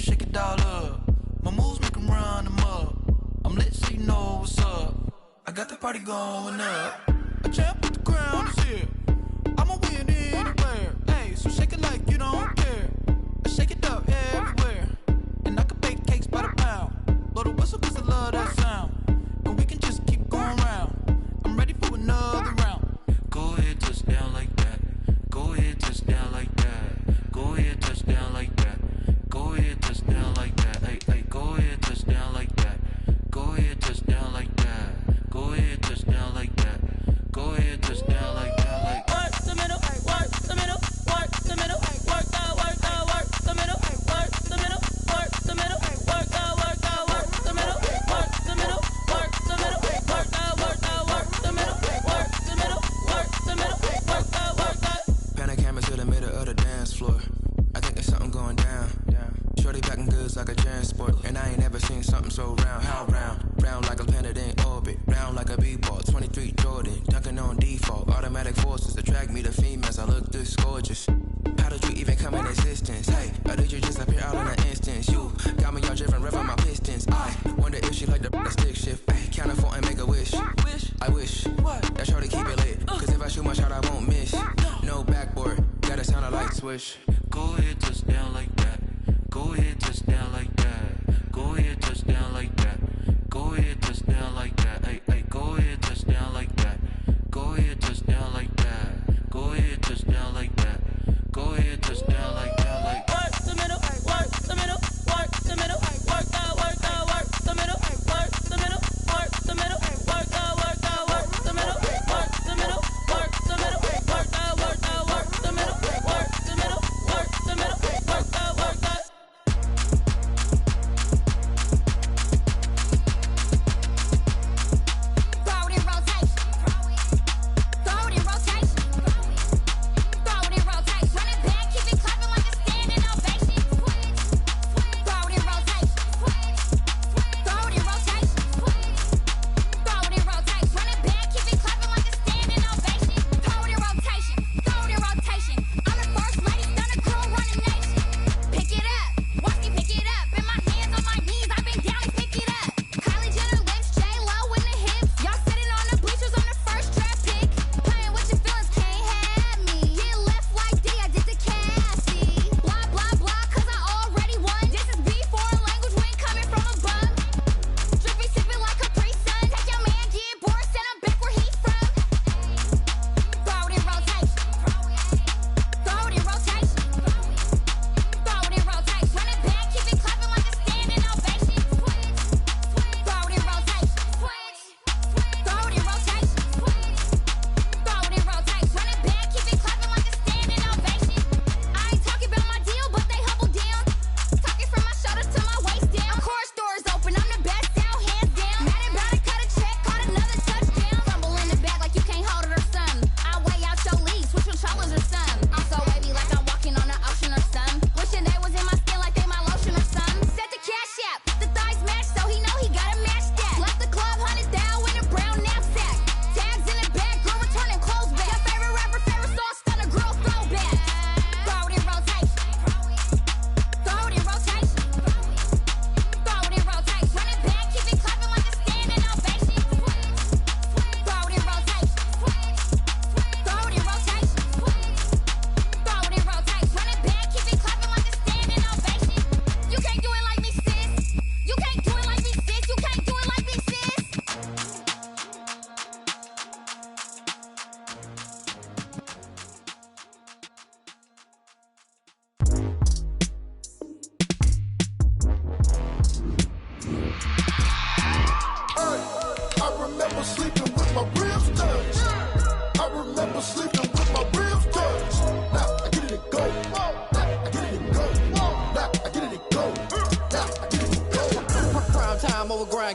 shake it all up. My moves make them run them up. I'm lit so you know what's up. I got the party going up. A champ with the crown is here. I'ma win anywhere. Hey, so shake it like you don't care. I shake it up everywhere. And I can bake cakes by the pound. Blow the whistle cause I love that sound. And we can just keep going round. I'm ready for another round. Go ahead, touch down like that. Go ahead, touch down like that. Go ahead, touch down like that. Go ahead, touch down like that. Hey, hey, go ahead, touch down like that. Go ahead, touch down like that. Go ahead, touch down like that. Go ahead, touch down like that. Like work the middle, work the middle, work the middle, work that, work the middle, work the middle, work the middle, work that, work the middle, work the middle, work the middle, work that, work the middle, work the middle, work the middle, work that, work that. Pan the camera to the middle of the dance floor. I think there's something going down. Shorty packing goods like a transport, and I ain't never seen something so round. How round? Round like a planet in orbit, round like a b-ball. 23 Jordan, dunking on default. Automatic forces attract me to females. I look this gorgeous. How did you even come in existence? Hey, or did you just appear out in an instance? You got me all driven, revving my pistons. I wonder if she like the stick shift. Ay, count it for and make a wish. I wish that shorty keep it lit. Cause if I shoot my shot, I won't miss. No backboard, gotta sound a light switch. Go ahead, touch down like that. Go ahead, touch down like that. Go ahead, touch down like that. Go ahead, touch down like that. Hey, hey, go ahead, touch down like that. Go ahead, touch down like that. Go ahead, touch down like that. Go ahead, touch down like that. Like work the middle, work the middle, work the middle, work that, work the middle, work the middle, work the middle, work that, work the middle, work the middle, work the middle, work that, work the middle, work the middle, work the middle, work that, work that.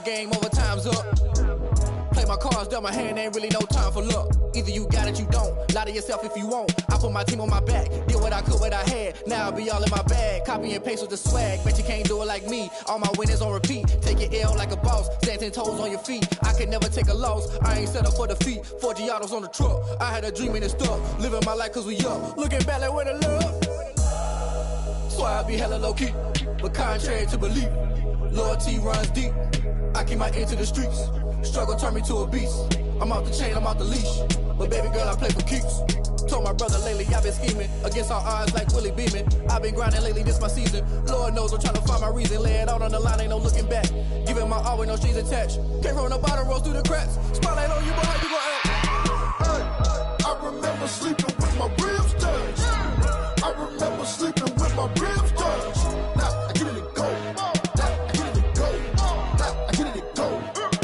Game over, time's up. Play my cards, dealt my hand, ain't really no time for luck. Either you got it, you don't. Lie to yourself if you won't. I put my team on my back, did what I could, what I had. Now I'll be all in my bag. Copy and paste with the swag. Bet you can't do it like me. All my winners on repeat. Take your L like a boss. Stand 10 toes on your feet. I can never take a loss. I ain't set up for defeat. 4 Giottos on the truck. I had a dream and it stuck. Living my life cause we up. Looking back like where the love. Swear I be hella low-key, but contrary to belief, loyalty runs deep. I keep my ear to the streets. Struggle turned me to a beast. I'm off the chain, I'm off the leash. But baby girl, I play for keeps. Told my brother lately, I've been scheming against all odds like Willie Beeman. I've been grinding lately, this my season. Lord knows I'm trying to find my reason. Lay it out on the line, ain't no looking back. Giving my all with no strings attached. Came from the bottom, rose through the cracks. Spotlight on you, boy, how you gon' act? I remember sleeping with my ribs touched. I remember sleeping with my ribs touched. Now I get it and go. Now I get it and go. Now I get it and go.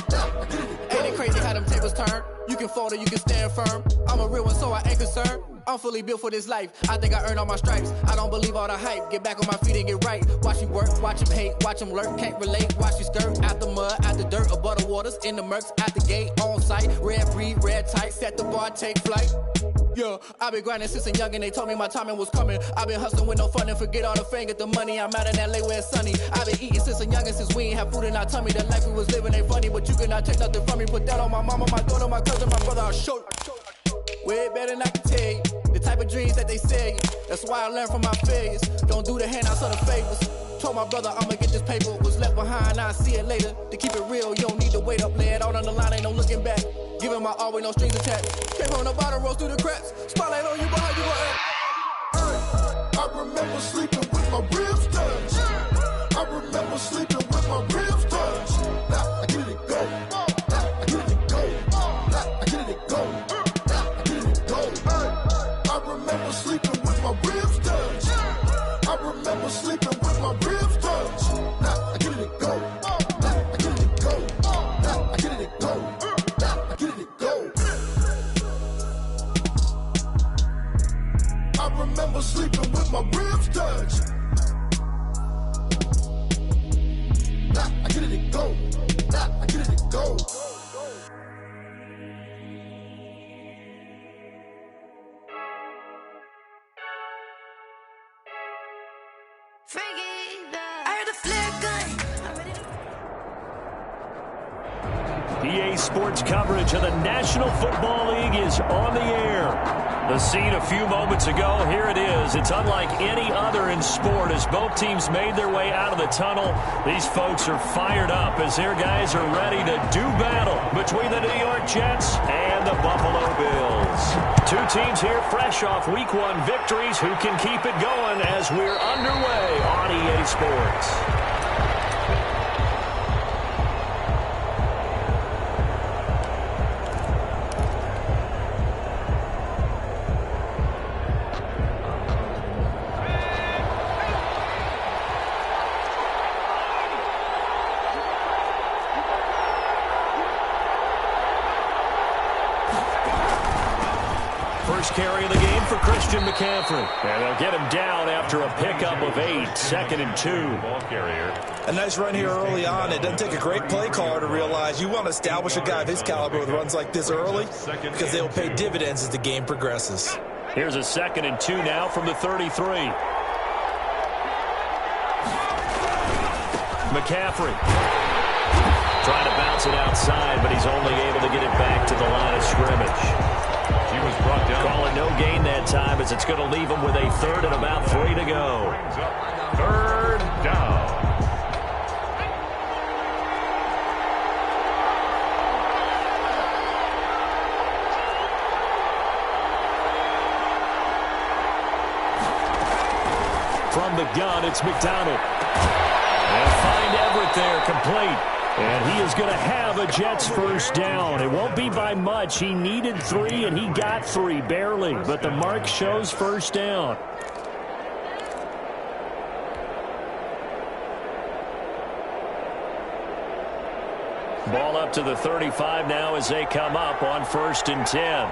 Now I get it and go. Ain't it crazy how them tables turn? You can fold or you can stand firm. I'm a real one, so I ain't concerned. I'm fully built for this life. I think I earned all my stripes. I don't believe all the hype. Get back on my feet and get right. Watch you work, watch him hate, watch him lurk. Can't relate, watch you skirt. Out the mud, out the dirt, above the waters, in the murks, out the gate, on site. Red breed, red tight, set the bar, take flight. Yeah, I've been grinding since a youngin', they told me my timing was coming. I've been hustling with no fun and forget all the fame, get the money. I'm out in LA where it's sunny. I've been eating since a youngin', since we ain't have food in our tummy. The life we was living ain't funny, but you cannot take nothing from me. Put that on my mama, my daughter, my cousin, my brother, I'll show you. Way better than I can tell you. The type of dreams that they sell you. That's why I learned from my failures. Don't do the handouts or the favors. Told my brother I'ma get this paper. Was left behind, I'll see it later. To keep it real, you don't need to wait up. Lay it out on the line, ain't no looking back. Giving my all with no strings attached. Came from the bottom, rose through the cracks. Spotlight on you, boy, how you gon' act? I remember sleeping with my ribs touched. I remember sleeping with my ribs touched. Now I get it and go. Now I get it and go. Now I get it and go. Now I get it and go. I remember sleeping with my ribs touched. I remember sleeping with my ribs touched. Now I get it and go. Now I get it and go. Now I get it and go. Now I get it and go. I remember sleeping with my ribs touched. Now I get it and go. Now I get it and go. EA Sports coverage of the National Football League is on the air. The scene a few moments ago, here it is. It's unlike any other in sport as both teams made their way out of the tunnel. These folks are fired up as their guys are ready to do battle between the New York Jets and the Buffalo Bills. Two teams here fresh off Week 1 victories who can keep it going as we're underway on EA Sports. Carry of the game for Christian McCaffrey. And they'll get him down after a pickup of 8, 2nd and 2. Ball carrier. A nice run here early on. It doesn't take a great play caller to realize you want to establish a guy of his caliber with runs like this early because they'll pay dividends as the game progresses. Here's a 2nd and 2 now from the 33. McCaffrey trying to bounce it outside, but he's only able to get it back to the line of scrimmage. He was brought down. Calling no gain that time as it's going to leave him with a 3rd and about 3 to go. 3rd down. From the gun, it's McDonald. They'll find Everett there, complete. And he is going to have a Jets first down. It won't be by much. He needed 3, and he got 3, barely. But the mark shows first down. Ball up to the 35 now as they come up on 1st and 10.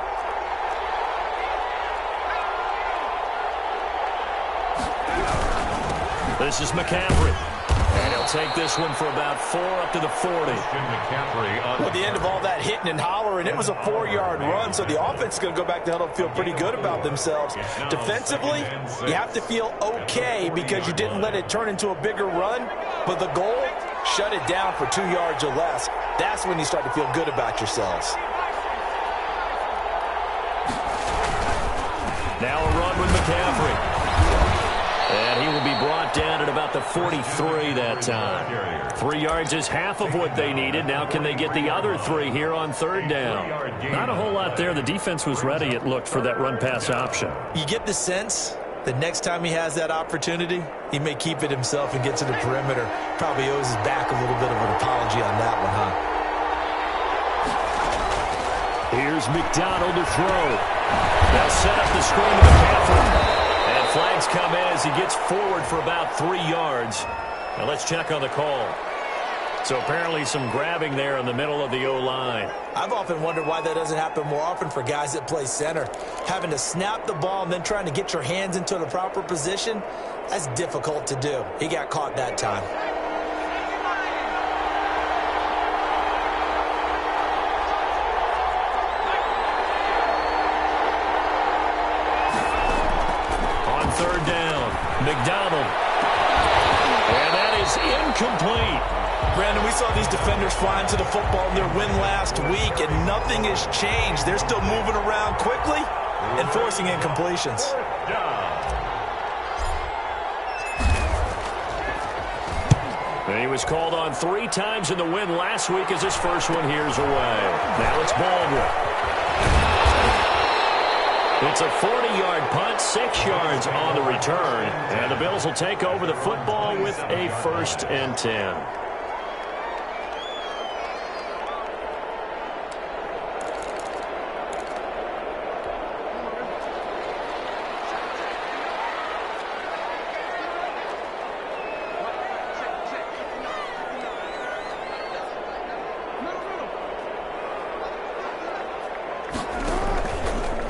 This is McCaffrey. And he'll take this one for about 4 up to the 40. Well, at the end of all that hitting and hollering, it was a 4-yard run, so the offense is going to go back to huddle and feel pretty good about themselves. Defensively, you have to feel okay because you didn't let it turn into a bigger run, but the goal, shut it down for 2 yards or less. That's when you start to feel good about yourselves. Now a run with McCaffrey. And he will be brought brought down at about the 43 that time. 3 yards is half of what they needed. Now can they get the other 3 here on third down? Not a whole lot there. The defense was ready, it looked, for that run-pass option. You get the sense that next time he has that opportunity, he may keep it himself and get to the perimeter. Probably owes his back a little bit of an apology on that one, huh? Here's McDonald to throw. They'll set up the screen to McCaffrey. And flags come in as he gets forward for about 3 yards. Now let's check on the call. So apparently some grabbing there in the middle of the O-line. I've often wondered why that doesn't happen more often for guys that play center. Having to snap the ball and then trying to get your hands into the proper position, that's difficult to do. He got caught that time. On third down, McDonald. And that is incomplete. Brandon, we saw these defenders flying to the football in their win last week, and nothing has changed. They're still moving around quickly and forcing incompletions. And he was called on 3 times in the win last week as his first one here's away. Now it's Baldwin. It's a 40-yard punt, 6 yards on the return. And the Bills will take over the football with a 1st and 10.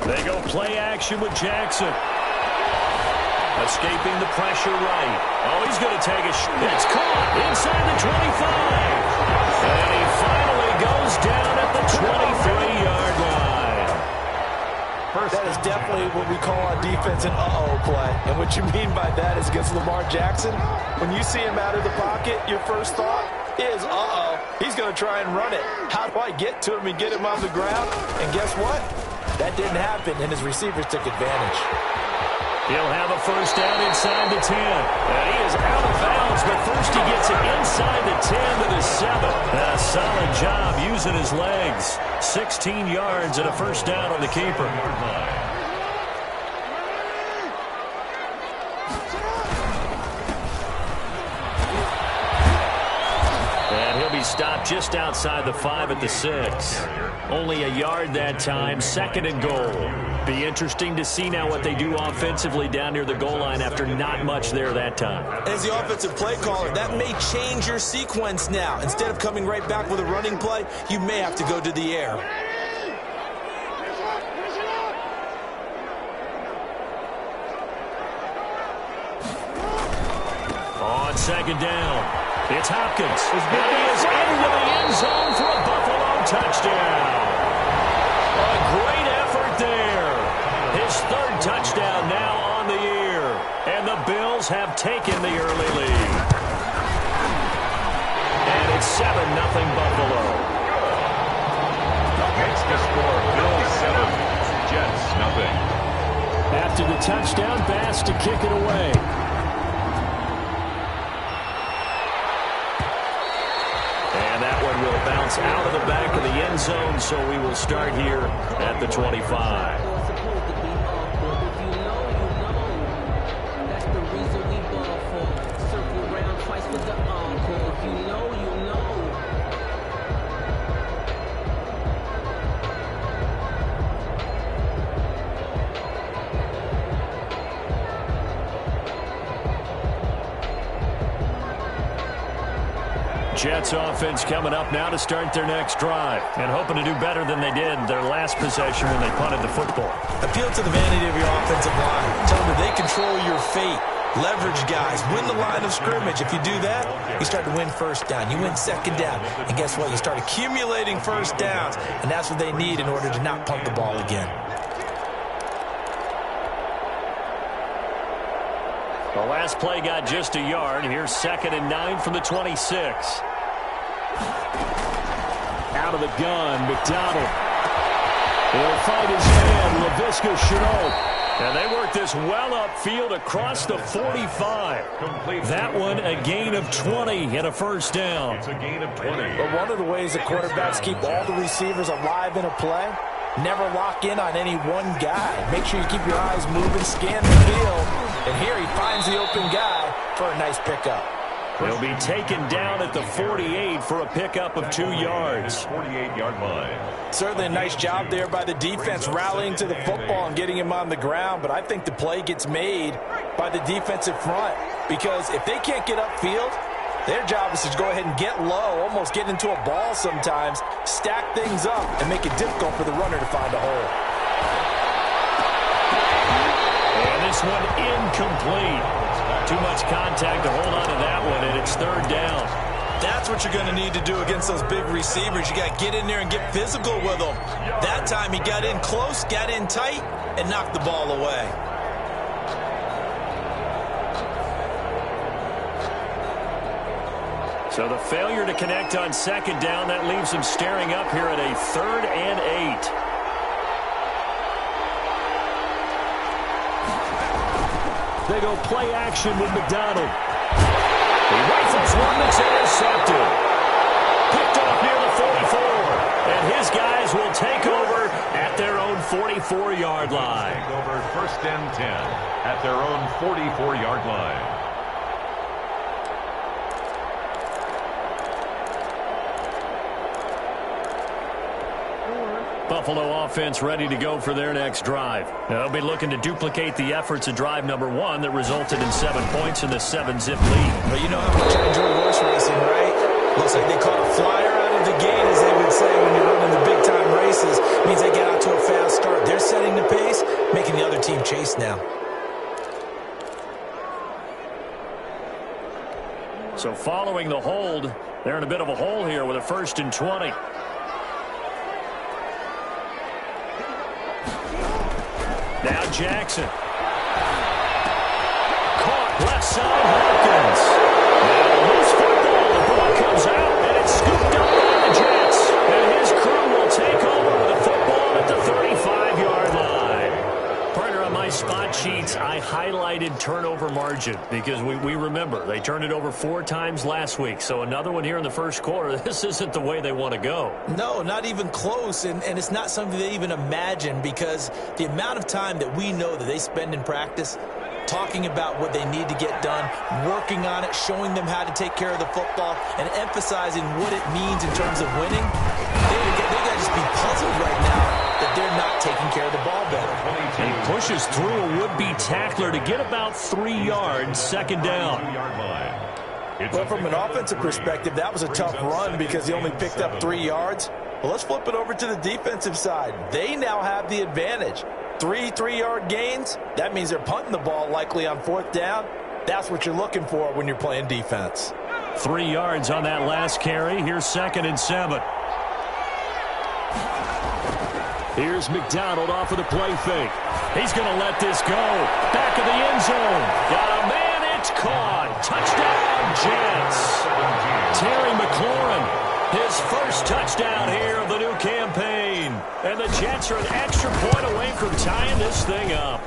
They go play action with Jackson. Escaping the pressure right. Oh, he's going to take a shot. It's caught inside the 25. And he finally goes down at the 23-yard line. That is definitely what we call on defense an uh-oh play. And what you mean by that is against Lamar Jackson, when you see him out of the pocket, your first thought is, uh-oh, he's going to try and run it. How do I get to him and get him on the ground? And guess what? That didn't happen, and his receivers took advantage. He'll have a 1st down inside the 10. And he is out of bounds, but first he gets it inside the 10 to the 7. And a solid job using his legs. 16 yards and a 1st down on the keeper. And he'll be stopped just outside the 5 at the 6. Only a yard that time, 2nd and goal. Be interesting to see now what they do offensively down near the goal line after not much there that time. As the offensive play caller, that may change your sequence now. Instead of coming right back with a running play, you may have to go to the air. On 2nd down, it's Hopkins. And he is into the end zone for a Buffalo touchdown. A great effort there. His 3rd touchdown now on the year. And the Bills have taken the early lead. And it's 7-0 Buffalo. Makes the score Bills 7, Jets 0. After the touchdown, Bass to kick it away. And that one will bounce out of the back of the end zone, so we will start here at the 25. Jets offense coming up now to start their next drive and hoping to do better than they did their last possession when they punted the football. Appeal to the vanity of your offensive line. Tell them that they control your fate. Leverage guys. Win the line of scrimmage. If you do that, you start to win 1st down. You win 2nd down. And guess what? You start accumulating 1st downs. And that's what they need in order to not punt the ball again. The last play got just a yard. Here's 2nd and 9 from the 26. Out of the gun, McDonald. He'll fight his man, Laviska Shenault. And they work this well upfield across the 45. That one a gain of 20 and a first down. It's a gain of 20. But one of the ways the quarterbacks keep all the receivers alive in a play, never lock in on any one guy. Make sure you keep your eyes moving, scan the field. And here he finds the open guy for a nice pickup. He'll be taken down at the 48 for a pickup of 2 yards. 48-yard line. Certainly a nice job there by the defense rallying to the football and getting him on the ground. But I think the play gets made by the defensive front, because if they can't get upfield, their job is to go ahead and get low, almost get into a ball sometimes, stack things up, and make it difficult for the runner to find a hole. And this one incomplete. Too much contact to hold on to that one, and it's third down. That's what you're going to need to do against those big receivers. You got to get in there and get physical with them. That time he got in close, got in tight, and knocked the ball away. So the failure to connect on second down, that leaves him staring up here at a 3rd and 8. They go play action with McDonald. He rifles one that's intercepted. Picked off near the 44. And his guys will take over at their own 44-yard line. Take over 1st and 10 at their own 44-yard line. Buffalo offense ready to go for their next drive. They'll be looking to duplicate the efforts of drive number 1 that resulted in 7 points in the 7-zip lead. But you know how much I enjoy horse racing, right? Looks like they caught a flyer out of the gate, as they would say when you're running the big-time races. Means they get out to a fast start. They're setting the pace, making the other team chase now. So following the hold, they're in a bit of a hole here with a 1st and 20. Now Jackson. Caught left side, Hopkins. Now loose football. The ball comes out, and it's scooped up by the Jets. And his crew will take over with the football at the 35-yard line. Partner, on my spot sheets, I highlighted turnover margin because we remember they turned it over 4 times last week. So another one here in the first quarter. This isn't the way they want to go. No, not even close, and it's not something they even imagine, because the amount of time that we know that they spend in practice talking about what they need to get done, working on it, showing them how to take care of the football, and emphasizing what it means in terms of winning, they got to just be puzzled right now that they're not taking care of the ball better. He pushes through a would-be tackler to get about 3 yards, second down. Well, from an offensive perspective, that was a tough run because he only picked up 3 yards. Well, let's flip it over to the defensive side. They now have the advantage. 3 3-yard gains, that means they're punting the ball likely on 4th down. That's what you're looking for when you're playing defense. 3 yards on that last carry. Here's 2nd and 7. Here's McDonald off of the play fake. He's going to let this go. Back of the end zone. Got a man. It's caught. Touchdown, Jets. Terry McLaurin, his first touchdown here of the new campaign. And the Jets are an extra point away from tying this thing up.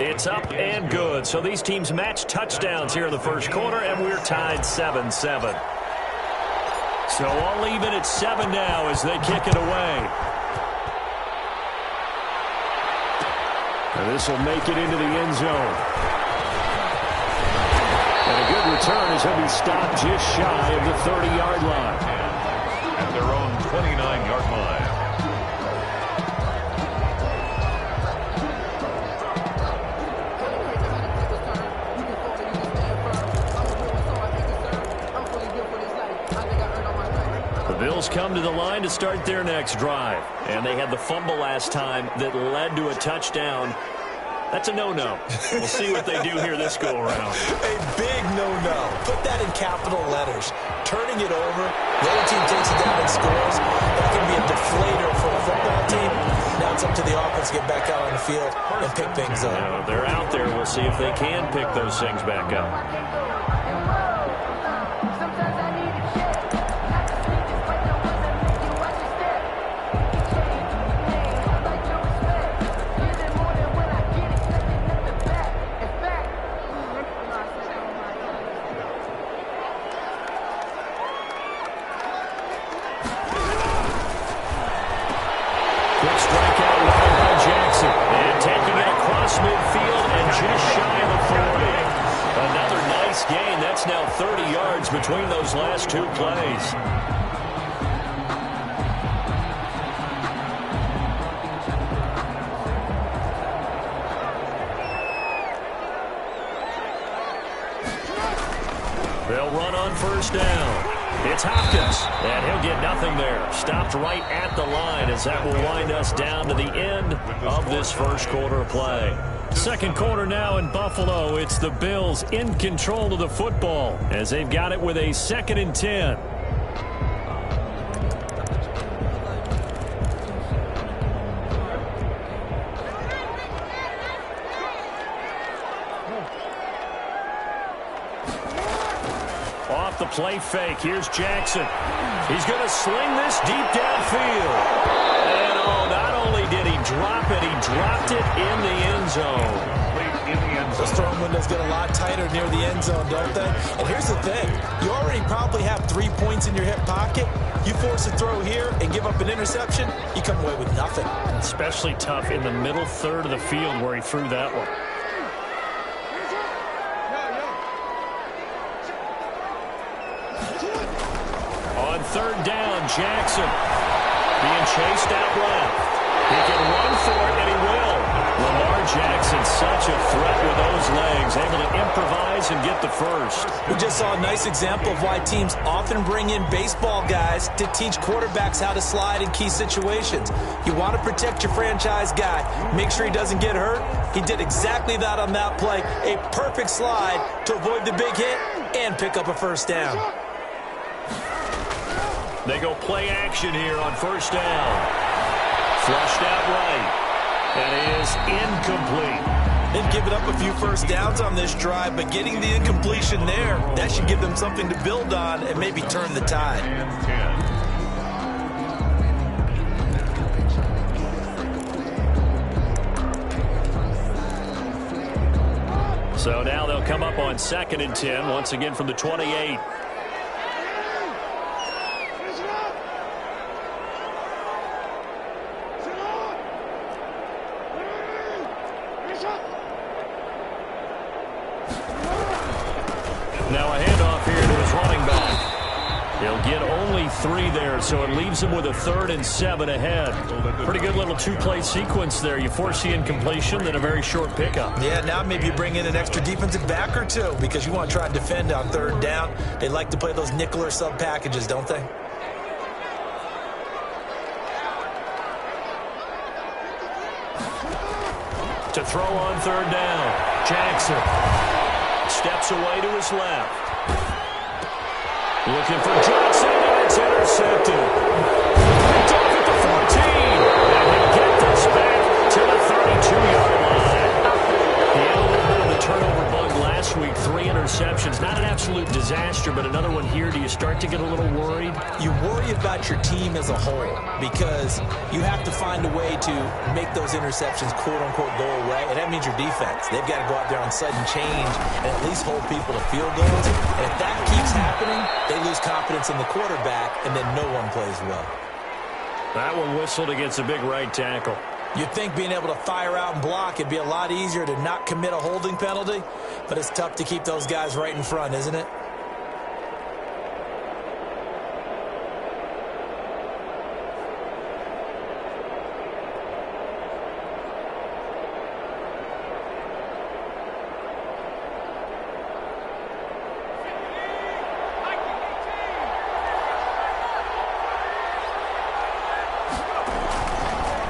It's up and good. So these teams match touchdowns here in the first quarter, and we're tied 7-7. So all even at 7 now as they kick it away. And this will make it into the end zone. And a good return as he'll be stopped just shy of the 30-yard line. At their own 29-yard line. The Bills come to the line to start their next drive. And they had the fumble last time that led to a touchdown. That's a no-no. We'll see what they do here this go-around. A big no-no. Put that in capital letters. Turning it over, the other team takes it down and scores. That can be a deflator for a football team. Now it's up to the offense to get back out on the field and pick things up. They're out there. We'll see if they can pick those things back up. between those last two plays. They'll run on first down. It's Hopkins, and he'll get nothing there. Stopped right at the line as that will wind us down to the end of this first quarter of play. Second quarter now in Buffalo. It's the Bills in control of the football as they've got it with a 2nd and 10. Off the play fake, here's Jackson. He's going to sling this deep downfield. And oh, not only did he drop it, he dropped it in the end zone. Those throwing windows get a lot tighter near the end zone, don't they? And here's the thing. You already probably have 3 points in your hip pocket. You force a throw here and give up an interception, you come away with nothing. Especially tough in the middle third of the field where he threw that one. On third down, Jackson being chased out left. He can run for it, and he will. Lamar Jackson, such a threat with those legs, able to improvise and get the first. We just saw a nice example of why teams often bring in baseball guys to teach quarterbacks how to slide in key situations. You want to protect your franchise guy. Make sure he doesn't get hurt. He did exactly that on that play. A perfect slide to avoid the big hit and pick up a first down. They go play action here on first down. Flushed out right. And is incomplete. They've given up a few first downs on this drive, but getting the incompletion there, that should give them something to build on and maybe turn the tide. So now they'll come up on 2nd and 10, once again from the 28. Now a handoff here to his running back. He'll get only 3 there, so it leaves him with a 3rd and 7 ahead. Pretty good little 2-play sequence there. You force the incompletion, then a very short pickup. Yeah, now maybe you bring in an extra defensive back or two because you want to try and defend on third down. They like to play those nickel or sub packages, don't they? To throw on third down, Jackson steps away to his left. Looking for Johnson, and it's intercepted. Picked off at the 14, and he'll get this back to the 32-yard line. He had a little bit of the turnover bug last week, 3 interceptions. Not an absolute disaster, but another one here. Do you start to get a little worried? You worry about your team as a whole because you have to find a way to make those interceptions quote-unquote go away, and that means your defense. They've got to go out there on sudden change and at least hold people to field goals. And if that keeps happening, they lose confidence in the quarterback, and then no one plays well. That one whistled against a big right tackle. You'd think being able to fire out and block it'd be a lot easier to not commit a holding penalty, but it's tough to keep those guys right in front, isn't it?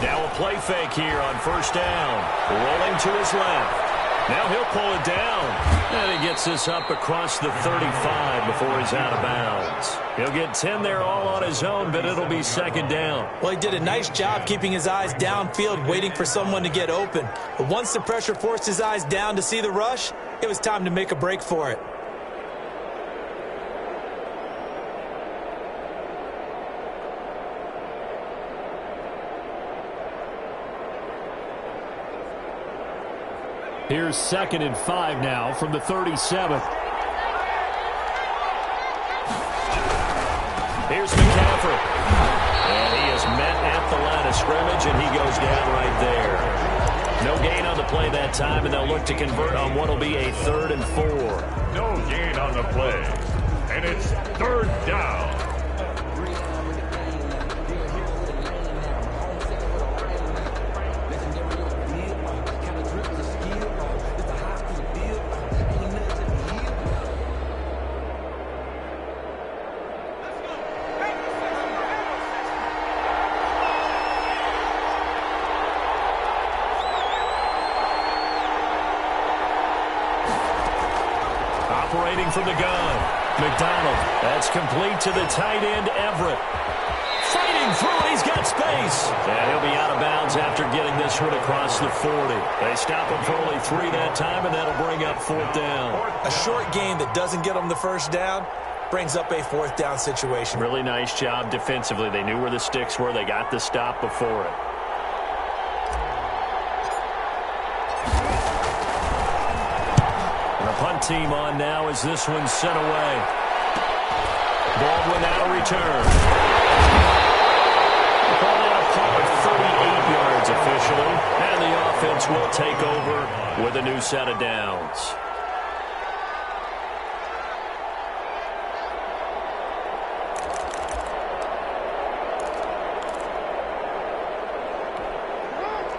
Now a play fake here on first down. Rolling to his left. Now he'll pull it down. And he gets this up across the 35 before he's out of bounds. He'll get 10 there all on his own, but it'll be 2nd down. Well, he did a nice job keeping his eyes downfield, waiting for someone to get open. But once the pressure forced his eyes down to see the rush, it was time to make a break for it. Here's 2nd and 5 now from the 37. Here's McCaffrey. And he is met at the line of scrimmage, and he goes down right there. No gain on the play that time, and they'll look to convert on what will be a 3rd and 4. No gain on the play. and it's 3rd down. Operating from the gun, McDonald. That's complete to the tight end, Everett. Fighting through it, he's got space. And he'll be out of bounds after getting this one across the 40. They stop him for only 3 that time, and that'll bring up 4th down. A short game that doesn't get them the first down brings up a 4th down situation. Really nice job defensively. They knew where the sticks were. They got the stop before it. Punt team on now as this one's sent away. Baldwin out of return. Called out a call of 38 yards officially, and the offense will take over with a new set of downs.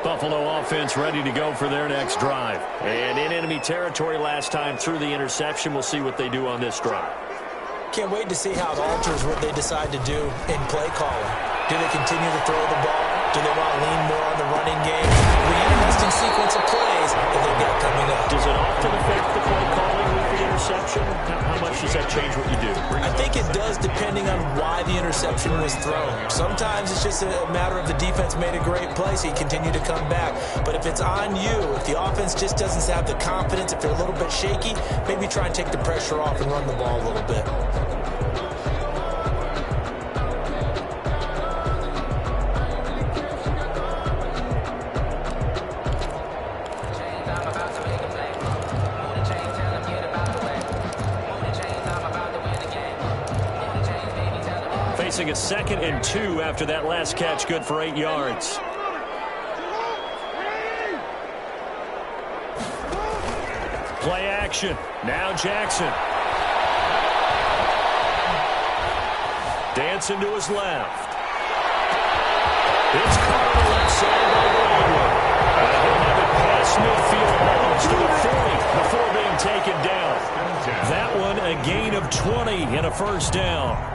Buffalo offense ready to go for their next drive. And in enemy territory last time through the interception. We'll see what they do on this drive. Can't wait to see how it alters what they decide to do in play calling. Do they continue to throw the ball? Do they want to lean more on the running game? The interesting sequence of plays that they've got coming up. Does it often affect the play calling with the interception? How much does that change what you do? I think it does depending on why the interception was thrown. Sometimes it's just a matter of the defense made a great play, so you continue to come back. But if it's on you, if the offense just doesn't have the confidence, if they're a little bit shaky, maybe try and take the pressure off and run the ball a little bit. Facing a 2nd and 2 after that last catch, good for 8 yards. Play action. Now Jackson. Dancing to his left. It's caught on the left side by Baldwin. He'll have it past midfield almost to the 40 before being taken down. That one a gain of 20 and a 1st down.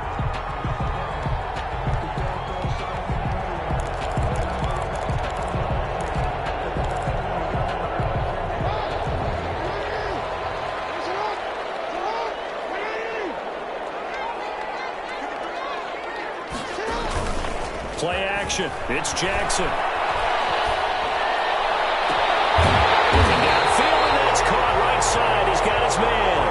Play action. It's Jackson. Looking downfield, and that's caught right side. He's got his man.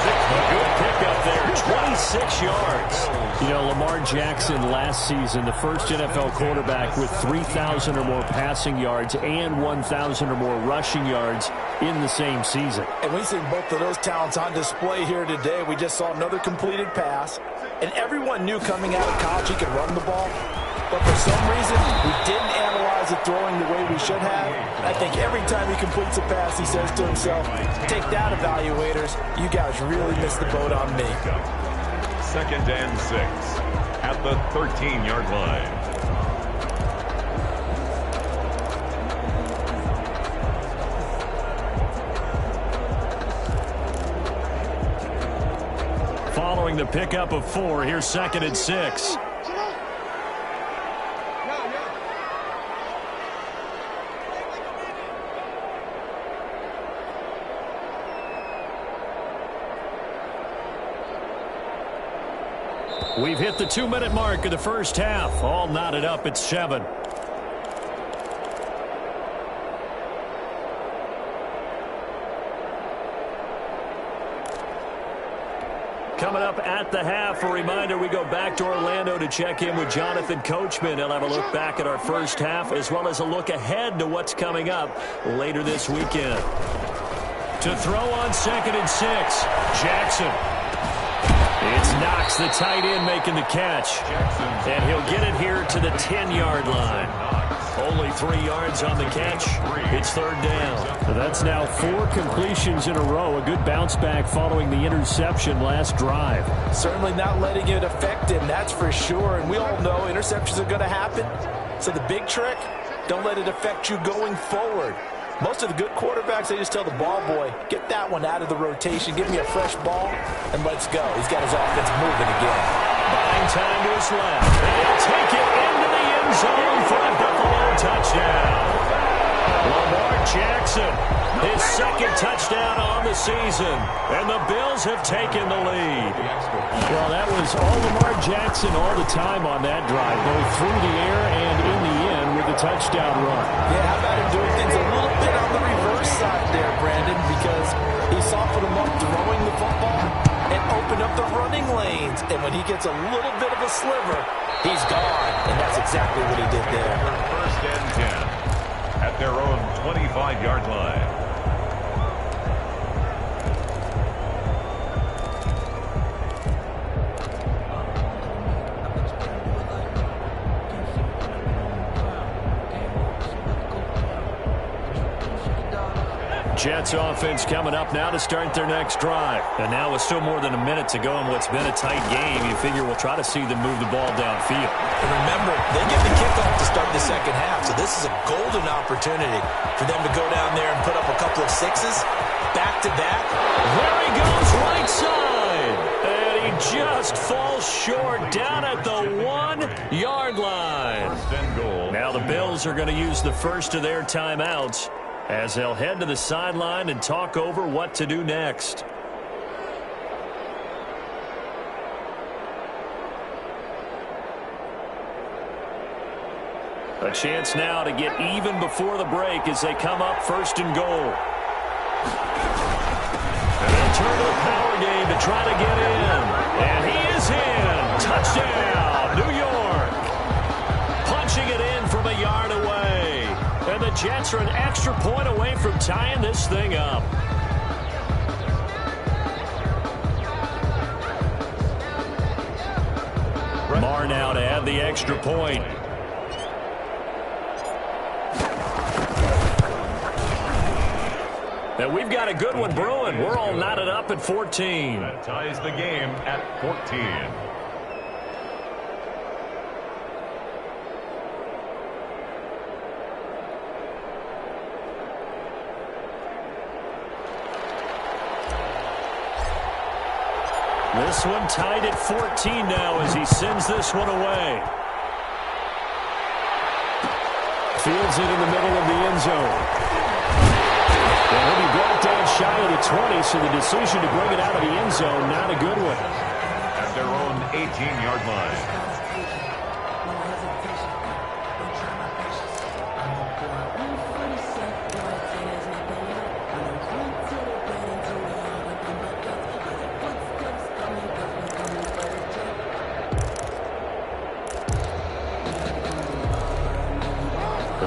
A good pickup there. 26 yards. You know, Lamar Jackson last season, the first NFL quarterback with 3,000 or more passing yards and 1,000 or more rushing yards in the same season. And we see both of those talents on display here today. We just saw another completed pass. And everyone knew coming out of college he could run the ball. But for some reason, we didn't analyze the throwing the way we should have. And I think every time he completes a pass, he says to himself, take that, evaluators. You guys really missed the boat on me. 2nd and 6 at the 13-yard line. Following the pickup of 4, here's 2nd and 6. We've hit the 2-minute mark of the first half. All knotted up at 7. Coming up at the half, a reminder, we go back to Orlando to check in with Jonathan Coachman. He'll have a look back at our first half as well as a look ahead to what's coming up later this weekend. To throw on 2nd and 6, Jackson. It's Knox, the tight end, making the catch. And he'll get it here to the 10-yard line. Only 3 yards on the catch. It's third down. So that's now 4 completions in a row. A good bounce back following the interception last drive. Certainly not letting it affect him, that's for sure. And we all know interceptions are going to happen. So the big trick, don't let it affect you going forward. Most of the good quarterbacks, they just tell the ball boy, get that one out of the rotation, give me a fresh ball, and let's go. He's got his offense moving again. Buying time to his left. And he'll take it into the end zone for a Buffalo touchdown. Lamar Jackson, his second touchdown on the season. And the Bills have taken the lead. Well, that was all Lamar Jackson all the time on that drive, both through the air and in the end with the touchdown run. Yeah, how about him doing things a little bit on the reverse side there, Brandon, because he softened him up throwing the football and opened up the running lanes. And when he gets a little bit of a sliver, he's gone. And that's exactly what he did there. First and 10 at their own 25-yard line. Jets offense coming up now to start their next drive. And now with still more than a minute to go in what's been a tight game, you figure we'll try to see them move the ball downfield. And remember, they get the kickoff to start the second half, so this is a golden opportunity for them to go down there and put up a couple of sixes, back-to-back. There he goes, right side. And he just falls short down at the 1-yard line. First and goal. Now the Bills are going to use the first of their timeouts as they'll head to the sideline and talk over what to do next. A chance now to get even before the break as they come up first and goal. And they'll turn to the power game to try to get in. And he is in. Touchdown, New York. Punching it in from a yard away. And the Jets are an extra point away from tying this thing up. Marr now to add the extra point. And we've got a good one brewing. We're all knotted up at 14. That ties the game at 14. This one tied at 14 now as he sends this one away. Fields it in the middle of the end zone. And he'll be brought down shy of the 20, so the decision to bring it out of the end zone, not a good one. At their own 18-yard line.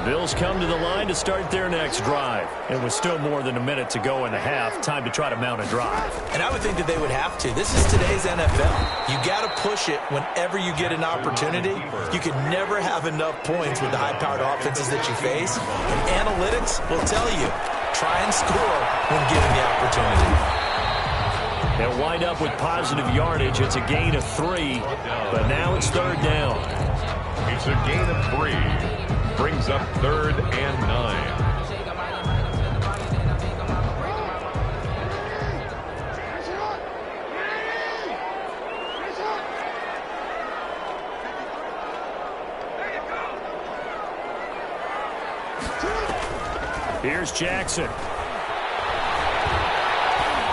Bills come to the line to start their next drive. And with still more than a minute to go in the half, time to try to mount a drive. And I would think that they would have to. This is today's NFL. You got to push it whenever you get an opportunity. You can never have enough points with the high-powered offenses that you face. And analytics will tell you, try and score when given the opportunity. They'll wind up with positive yardage. It's a gain of 3, but now it's third down. It's a gain of 3. Brings up 3rd and 9. Here's Jackson.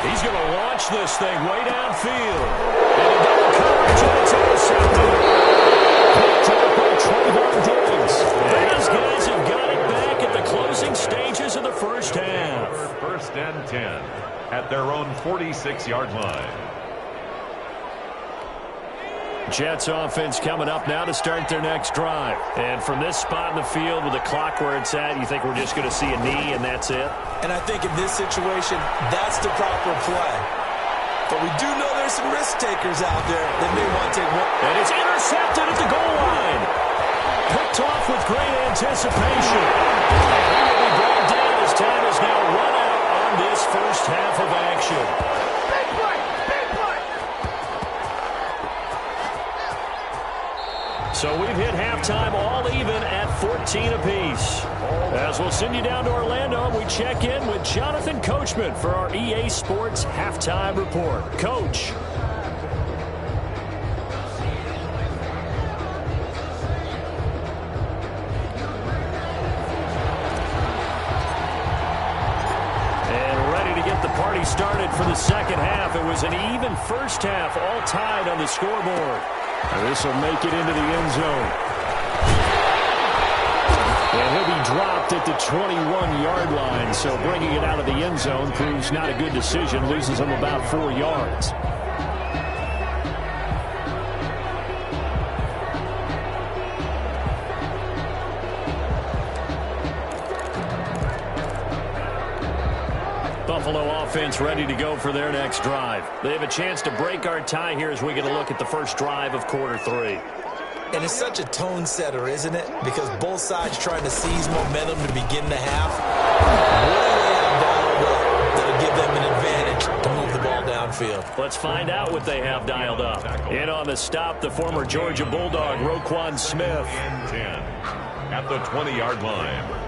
He's going to launch this thing way downfield. And a double coverage, and it's intercepted. These guys have got it back at the closing stages of the first half. First and 10 at their own 46-yard line. Jets offense coming up now to start their next drive. And from this spot in the field with the clock where it's at, you think we're just going to see a knee and that's it? And I think in this situation, that's the proper play. But we do know there's some risk takers out there that may want to take one. And it's intercepted at the goal line. Picked off with great anticipation. He will be brought down as time is now run out on this first half of action. Big play! Big play! So we've hit halftime all even at 14 apiece. As we'll send you down to Orlando, we check in with Jonathan Coachman for our EA Sports Halftime Report. Coach. Party started for the second half. It was an even first half, all tied on the scoreboard. This will make it into the end zone. And he'll be dropped at the 21-yard line, so bringing it out of the end zone proves not a good decision, loses him about 4 yards. Buffalo offense ready to go for their next drive. They have a chance to break our tie here as we get a look at the first drive of quarter 3. And it's such a tone setter, isn't it? Because both sides trying to seize momentum to begin the half. What do they have dialed up that'll give them an advantage to move the ball downfield? Let's find out what they have dialed up. In on the stop, the former Georgia Bulldog, Roquan Smith. 10 at the 20-yard line.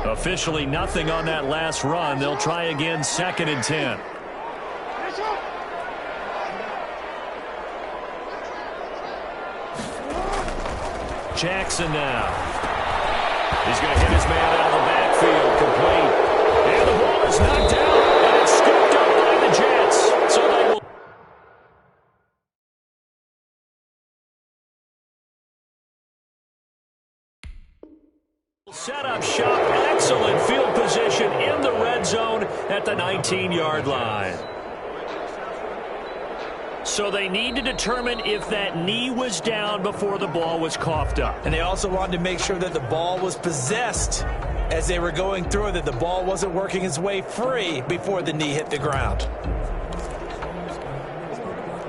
Officially nothing on that last run. They'll try again, 2nd and 10. Jackson now. He's going to hit his man out of the backfield, complete. And the ball is knocked down, and it's scooped up by the Jets. So they will... Set up shop, excellent field position in the red zone at the 19-yard line. So they need to determine if that knee was down before the ball was coughed up. And they also wanted to make sure that the ball was possessed as they were going through it, that the ball wasn't working its way free before the knee hit the ground.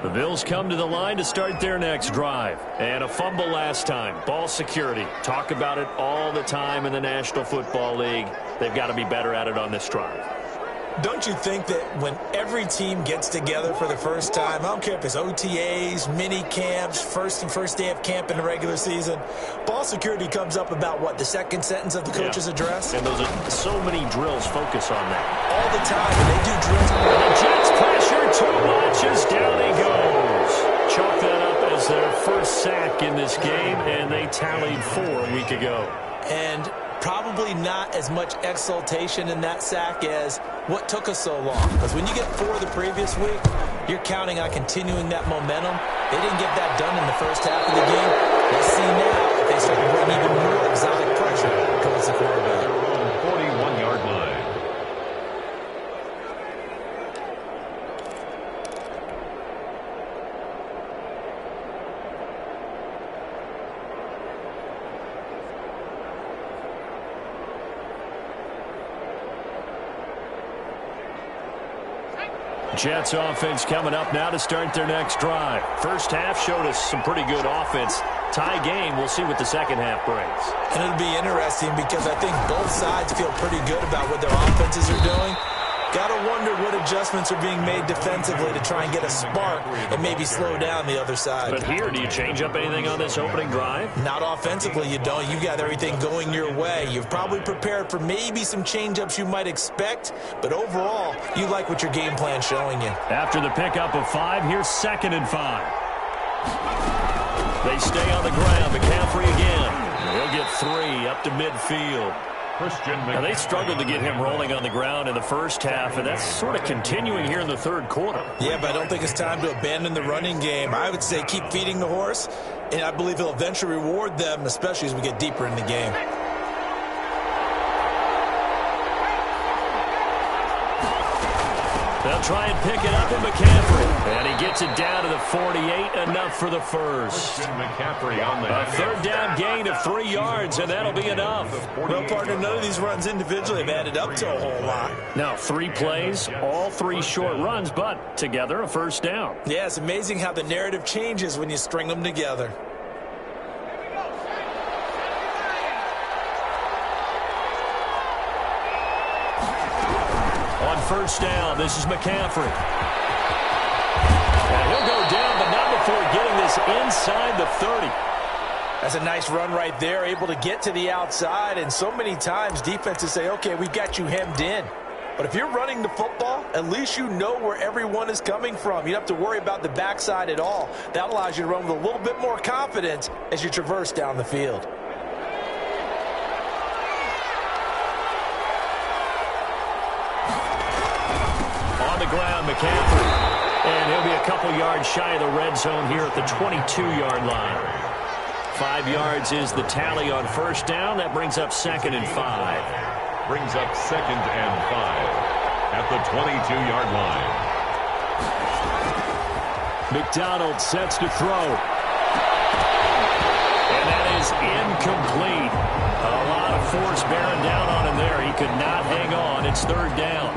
The Bills come to the line to start their next drive. And a fumble last time. Ball security. Talk about it all the time in the National Football League. They've got to be better at it on this drive. Don't you think that when every team gets together for the first time, I don't care if it's OTAs, mini camps, first day of camp in the regular season, ball security comes up about what, the second sentence of the coach's address? And those are so many drills focus on that. All the time, and they do drills. And the Jets pressure too much as down he goes. Chalk that up as their first sack in this game, and they tallied 4 a week ago. And probably not as much exultation in that sack as what took us so long. Because when you get 4 the previous week, you're counting on continuing that momentum. They didn't get that done in the first half of the game. Let's see now if they start to bring even more exotic pressure towards the quarterback. 41-yard line. Jets offense coming up now to start their next drive. First half showed us some pretty good offense. Tie game, we'll see what the second half brings. And it'll be interesting because I think both sides feel pretty good about what their offenses are doing. Got to wonder what adjustments are being made defensively to try and get a spark and maybe slow down the other side. But here, do you change up anything on this opening drive? Not offensively, you don't. You've got everything going your way. You've probably prepared for maybe some change-ups you might expect, but overall, you like what your game plan's showing you. After the pickup of 5, here's 2nd and 5. They stay on the ground. McCaffrey again. He'll get 3 up to midfield. Now, they struggled to get him rolling on the ground in the first half, and that's sort of continuing here in the third quarter. Yeah, but I don't think it's time to abandon the running game. I would say keep feeding the horse, and I believe he'll eventually reward them, especially as we get deeper in the game. They'll try and pick it up with McCaffrey. And he gets it down to the 48, enough for the first. McCaffrey on the A third down gain of 3 yards, and that'll be enough. Well, partner, none of these runs individually have added up to a whole lot. Now, 3 plays, all 3 short runs, but together a first down. Yeah, it's amazing how the narrative changes when you string them together. On first down, this is McCaffrey. And he'll go down, but not before getting this inside the 30. That's a nice run right there, able to get to the outside. And so many times defenses say, okay, we've got you hemmed in. But if you're running the football, at least you know where everyone is coming from. You don't have to worry about the backside at all. That allows you to run with a little bit more confidence as you traverse down the field. On the ground, McCaffrey. And he'll be a couple yards shy of the red zone here at the 22-yard line. 5 yards is the tally on first down. That brings up 2nd and 5. Brings up 2nd and 5 at the 22-yard line. McDonald sets to throw. And that is incomplete. A lot of force bearing down on him there. He could not hang on. It's 3rd down.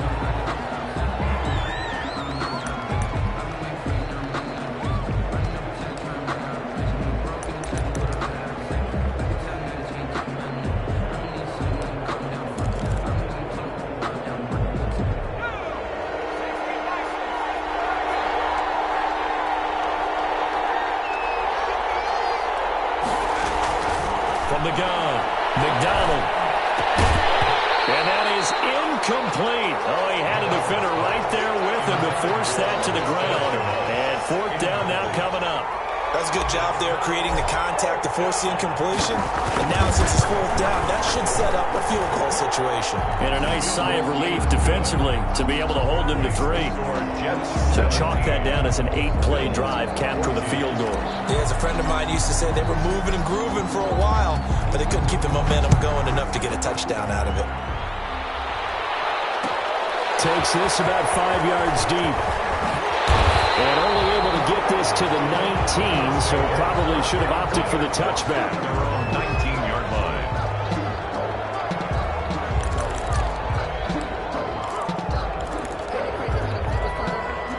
From the gun, McDonald. And that is incomplete. Oh, he had a defender right there with him to force that to the ground. And 4th down now coming up. That's a good job there creating the contact to force the incompletion. And now since it's 4th down, that should set up a field goal situation. And a nice sigh of relief defensively to be able to hold them to 3. So chalk that down as an 8-play drive, capture the field goal. Yeah, as a friend of mine used to say, they were moving and grooving for a while, but they couldn't keep the momentum going enough to get a touchdown out of it. Takes this about 5 yards deep. And only able to get this to the 19, so probably should have opted for the touchback. Their own 19-yard line.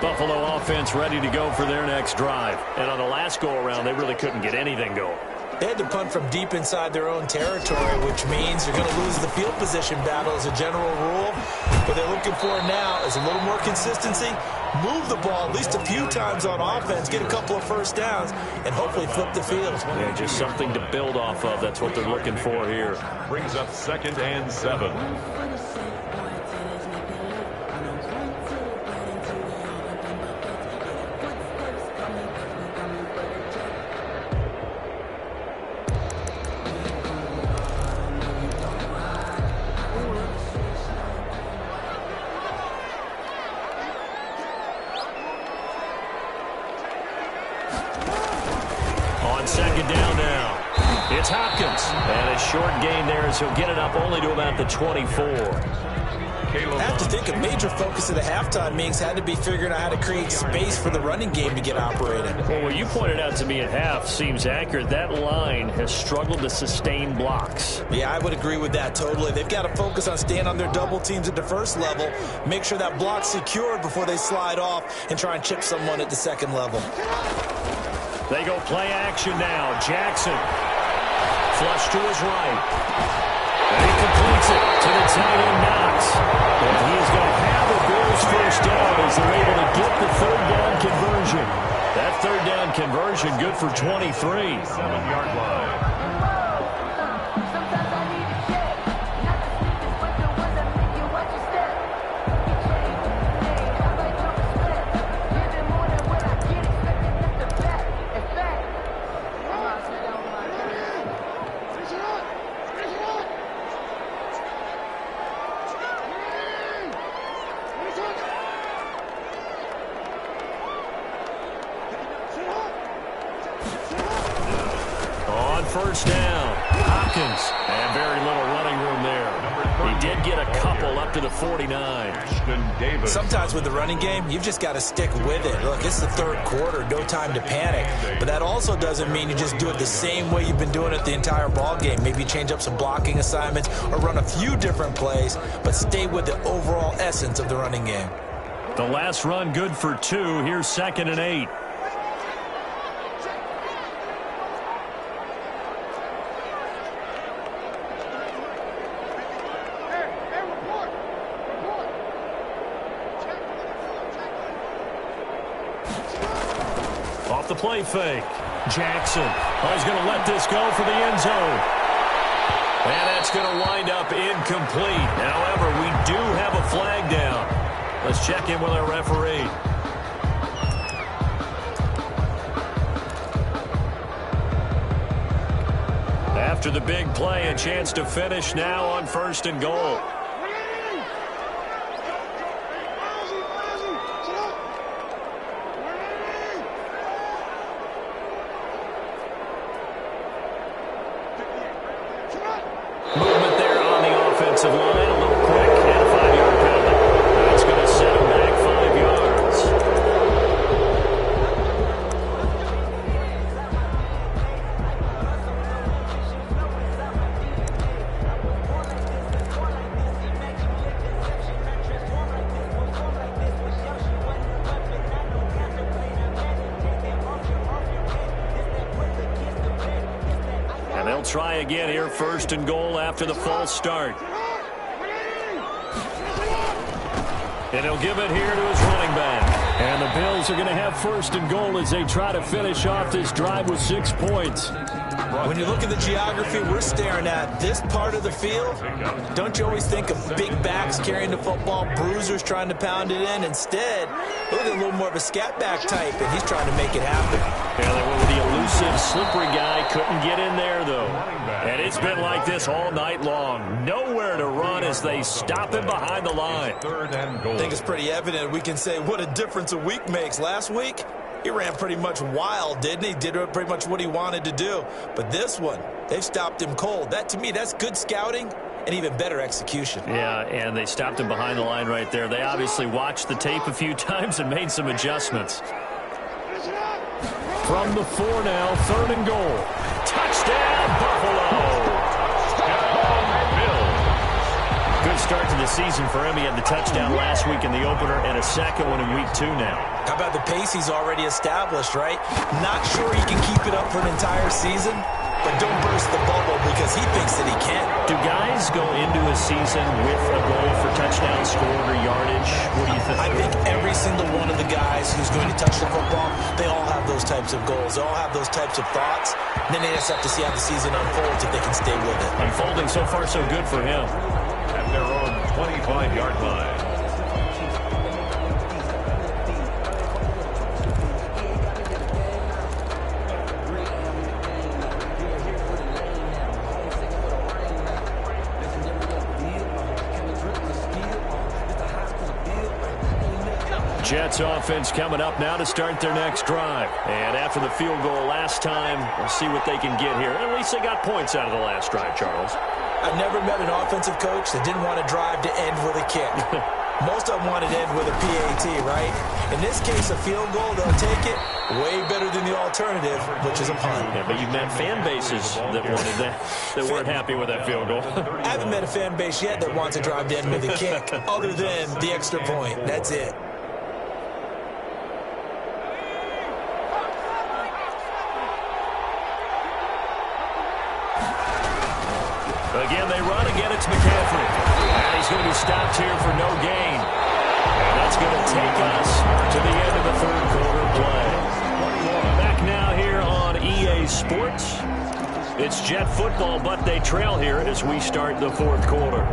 Buffalo offense ready to go for their next drive. And on the last go-around, they really couldn't get anything going. They had to punt from deep inside their own territory, which means you're going to lose the field position battle as a general rule. What they're looking for now is a little more consistency, move the ball at least a few times on offense, get a couple of first downs, and hopefully flip the field. Yeah, just something to build off of. That's what they're looking for here. Brings up 2nd and 7. On 2nd down now, it's Hopkins. And a short gain there as he'll get it up only to about the 24. I have to think a major focus of the halftime meetings had to be figuring out how to create space for the running game to get operating. Well, what you pointed out to me at half seems accurate. That line has struggled to sustain blocks. Yeah, I would agree with that totally. They've got to focus on staying on their double teams at the first level, make sure that block's secured before they slide off and try and chip someone at the second level. They go play action now. Jackson, flush to his right. And he completes it to the tight end Knox. And he is going to have the Bills first down as they're able to get the 3rd down conversion. That 3rd down conversion good for 23. 7-yard line. to the 49. Sometimes with the running game, you've just got to stick with it. Look, it's the third quarter, no time to panic. But that also doesn't mean you just do it the same way you've been doing it the entire ball game. Maybe change up some blocking assignments or run a few different plays, but stay with the overall essence of the running game. The last run good for 2. Here's 2nd and 8. Off the play fake. Jackson. He's going to let this go for the end zone. And that's going to wind up incomplete. However, we do have a flag down. Let's check in with our referee. After the big play, a chance to finish now on 1st and goal. Movement there on the offensive line. A little quick and a 5-yard penalty. That's going to set him back 5 yards. And they'll try again here, 1st and goal after the false start. And he'll give it here to his running back. And the Bills are going to have 1st and goal as they try to finish off this drive with 6 points. When you look at the geography we're staring at, this part of the field, don't you always think of big backs carrying the football, bruisers trying to pound it in? Instead, look at a little more of a scat back type, and he's trying to make it happen. Yeah, they went with the elusive, slippery guy. Couldn't get in there, though. And it's been like this all night long. Nowhere to run as they stop him behind the line. 3rd and goal. I think it's pretty evident. We can say what a difference a week makes. Last week, he ran pretty much wild, didn't he? Did pretty much what he wanted to do. But this one, they've stopped him cold. That, to me, that's good scouting and even better execution. Yeah, and they stopped him behind the line right there. They obviously watched the tape a few times and made some adjustments. From the 4 now, 3rd and goal. Touchdown, Buffalo! Good start to the season for him. He had the touchdown last week in the opener and a second one in week 2 now. How about the pace he's already established, right? Not sure he can keep it up for an entire season, but don't burst the bubble because he thinks that he can. Do guys go into a season with a goal for touchdown scored or yardage? What do you think? I think every single one of the guys who's going to touch the football, they all have those types of goals. They all have those types of thoughts. And then they just have to see how the season unfolds if they can stay with it. Unfolding so far so good for him. At their own 25-yard line. Jets offense coming up now to start their next drive. And after the field goal last time, we'll see what they can get here. At least they got points out of the last drive, Charles. I've never met an offensive coach that didn't want to drive to end with a kick. Most of them wanted to end with a PAT, right? In this case, a field goal, they'll take it. Way better than the alternative, which is a punt. Yeah, but you've met fan bases that wanted that weren't happy with that field goal. I haven't met a fan base yet that wants to drive to end with a kick, other than the extra point. That's it. Again, they run. Again, it's McCaffrey. And he's going to be stopped here for no gain. And that's going to take us to the end of the third quarter play. Back now here on EA Sports. It's Jet football, but they trail here as we start the fourth quarter.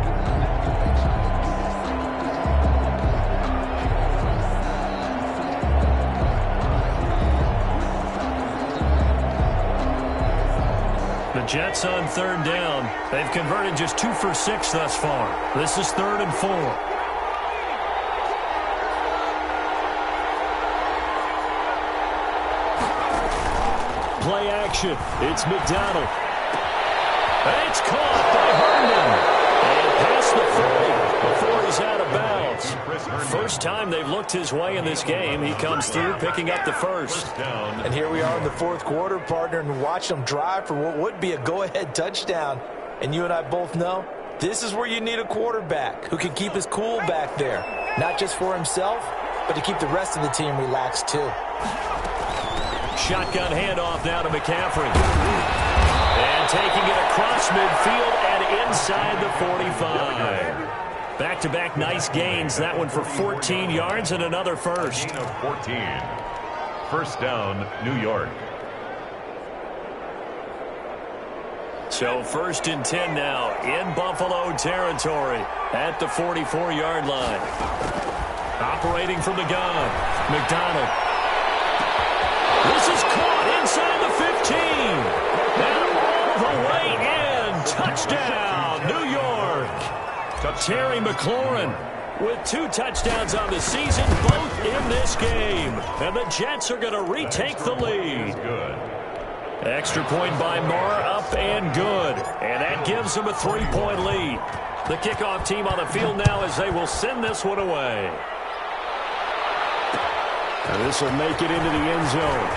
The Jets on third down. They've converted just 2 for 6 thus far. This is 3rd and 4. Play action. It's McDonald. It's caught by Herndon. And past the 40 before he's yards. First time they've looked his way in this game. He comes through picking up the first. And here we are in the fourth quarter, partner, and watch them drive for what would be a go-ahead touchdown. And you and I both know this is where you need a quarterback who can keep his cool back there. Not just for himself, but to keep the rest of the team relaxed too. Shotgun handoff now to McCaffrey. And taking it across midfield and inside the 45. Back-to-back nice gains. That one for 14 yards and another first. Gain of 14. First down, New York. So 1st and 10 now in Buffalo territory at the 44-yard line. Operating from the gun, McDonald. This is caught inside the 15. And all the way in. Touchdown, New York. Terry McLaurin with 2 touchdowns on the season, both in this game. And the Jets are going to retake the lead. Good. Extra point by Marr, up and good. And that gives them a 3-point lead. The kickoff team on the field now as they will send this one away. And this will make it into the end zone.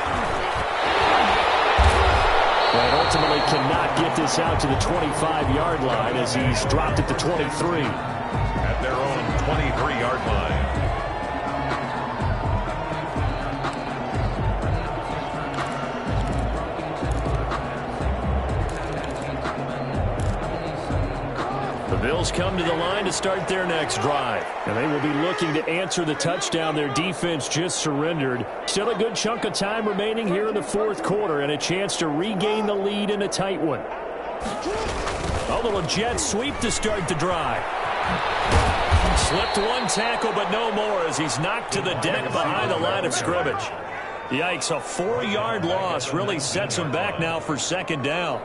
And ultimately cannot get this out to the 25-yard line as he's dropped at the 23. At their own 23-yard line. The Bills come to the line to start their next drive. And they will be looking to answer the touchdown their defense just surrendered. Still a good chunk of time remaining here in the fourth quarter and a chance to regain the lead in a tight one. A little jet sweep to start the drive. Slipped one tackle, but no more as he's knocked to the deck behind the line of scrimmage. Yikes, a 4-yard loss really sets him back now for second down.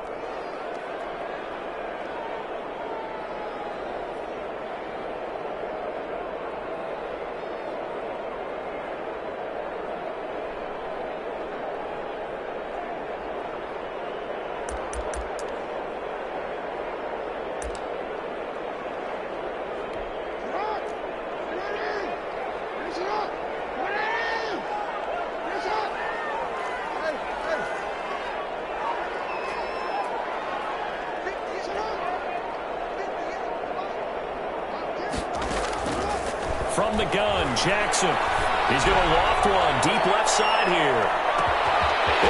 From the gun, Jackson. He's going to loft one deep left side here.